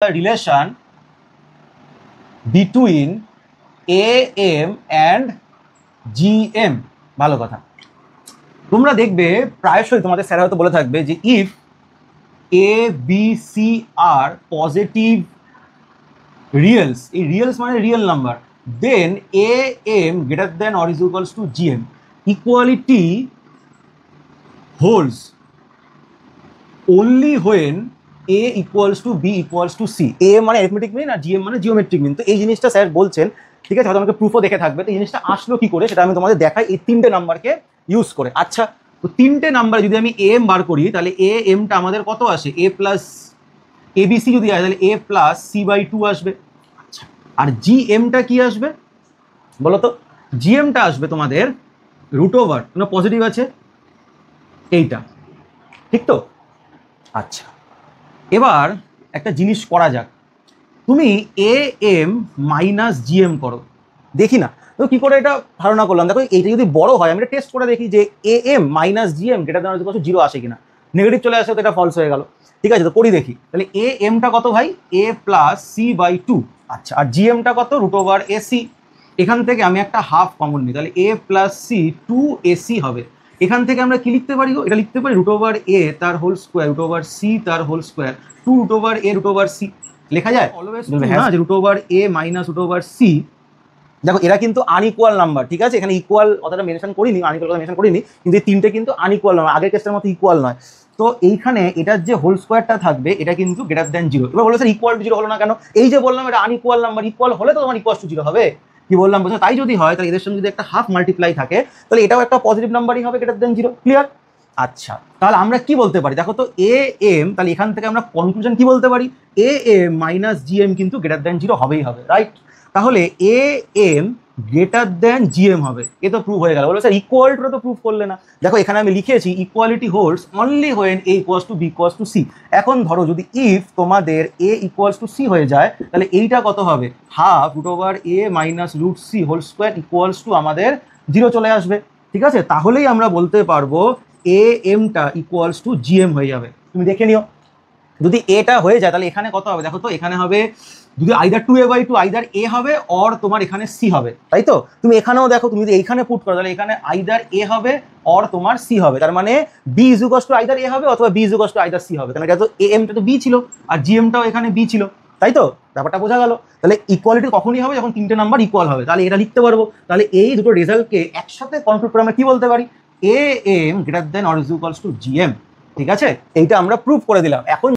relation between AM and GM। ভালো কথা। তোমরা দেখবে প্রায়শই তোমাদের স্যার হয়তো বলে থাকবে যে if A B C are positive reals, এই reals মানে real number, then AM greater than or is equals to GM, equality holds only when A equals to B equals to C। A মানে arithmetic মিন আর GM মানে geometric mean. তো এই জিনিসটা sir বলছেন, ঠিক আছে, হয়তো আমাকে প্রুফও দেখে থাকবে। তো এই জিনিসটা আসলো কি করে সেটা আমি তোমাদের দেখাই এই তিনটে নাম্বারকে ইউজ করে। আচ্ছা, তো তিনটে নাম্বার যদি আমি AM বার করি তাহলে AMটা আমাদের কত আসে, A প্লাস ABC যদি আসে তাহলে A প্লাস C/2 আসবে। আচ্ছা, আর GMটা কি আসবে বলো তো? GMটা আসবে তোমাদের রুট ওভার, কোনো পজিটিভ আছে এইটা, ঠিক তো? আচ্ছা, এবার একটা জিনিস করা যাক, তুমি AM মাইনাস GM করো, দেখি না তো কি করে এটা ধারণা করলাম। দেখো এইটা যদি বড় হয় আমি এটা টেস্ট করে দেখি যে AM minus GM greater than or equal to 0 আসে কিনা। নেগেটিভ চলে আসে তো এটা ফলস হয়ে গেল। ঠিক আছে, তো করি দেখি। তাহলে AMটা কত ভাই, A প্লাস C/2। আচ্ছা, আর GMটা কত, রুট ওভার AC। এখান থেকে আমি একটা হাফ কমন নিই, তাহলে A প্লাস C 2AC হবে। এখান থেকে আমরা কি লিখতে পারি, এটা লিখতে পারি রুট ওভার A তার whole square root over C তার whole square 2 root over A root over C লেখা যায়। অলওয়েজ হ্যাঁ, যে root over A minus root over C। দেখো এরা কিন্তু আনইকুয়াল নাম্বার, ঠিক আছে, এখানে ইকুয়াল কথাটা মেনশন করিনি, আনইকুয়াল কথা মেনশন করিনি, কিন্তু এই তিনটে কিন্তু আনইকুয়াল নয়, আগের কেসটার মতো ইকুয়াল নয়। তো এইখানে এটার যে হোল স্কোয়ারটা থাকবে এটা কিন্তু গ্রেটার দ্যান 0। এবার বলো স্যার ইকুয়াল টু 0 হলো না কেন? এই যে বললাম এটা আনইকুয়াল নাম্বার, ইকুয়াল হলে তো তোমার ইকুয়াল টু 0 হবে। কি বললাম বুঝছো? তাই যদি হয় তাহলে এদের সঙ্গে যদি একটা হাফ মাল্টিপ্লাই থাকে তাহলে এটাও একটা পজিটিভ নাম্বারই হবে, গ্রেটার দ্যান 0। ক্লিয়ার? আচ্ছা, তাহলে আমরা কি বলতে পারি দেখো তো, AM, তাহলে এখান থেকে আমরা কনক্লুশন কি বলতে পারি, AM মাইনাস GM কিন্তু গ্রেটার দ্যান 0 হবেই হবে, রাইট? তাহলে AM গ্রেটার দ্যান GM হবে, এ তো প্রুভ হয়ে গেল। বলো স্যার ইকুয়াল টুটা তো প্রুভ করলে না। দেখো এখানে আমি লিখেছি equality holds only when A equals to B equals to C। এখন ধরো যদি ইফ তোমাদের A ইকুয়ালস টু C হয়ে যায় তাহলে এইটা কত হবে, half root over A minus root C whole square equals to আমাদের 0 চলে আসবে। ঠিক আছে, তাহলেই আমরা বলতে পারবো AMটা ইকুয়ালস টু GM হয়ে যাবে। তুমি দেখে নিও, যদি এটা হয়ে যায় তাহলে এখানে কত হবে দেখো তো, এখানে হবে যদি আইদার 2A/2 আইদার A হবে অর তোমার এখানে C হবে, তাই তো? তুমি এখানেও দেখো, তুমি যদি এইখানে পুট করো তাহলে এখানে আইদার A হবে অর তোমার C হবে। তার মানে B is equals to either A হবে অথবা B is equals to either C হবে, কারণ এটা তো AM-টা তো B ছিল আর GM-টাও এখানে B ছিল, তাই তো? ব্যাপারটা বোঝা গেল। তাহলে ইকুয়ালিটি কখনই হবে যখন তিনটে নাম্বার ইকুয়াল হবে, তাহলে এটা লিখতে পারবো। তাহলে এই দুটো রেজাল্টকে একসাথে কনক্লুড করে আমরা কি বলতে পারি, AM greater than or is equals to GM। ঠিক আছে, এইটা আমরা প্রুভ করে দিলাম। এখন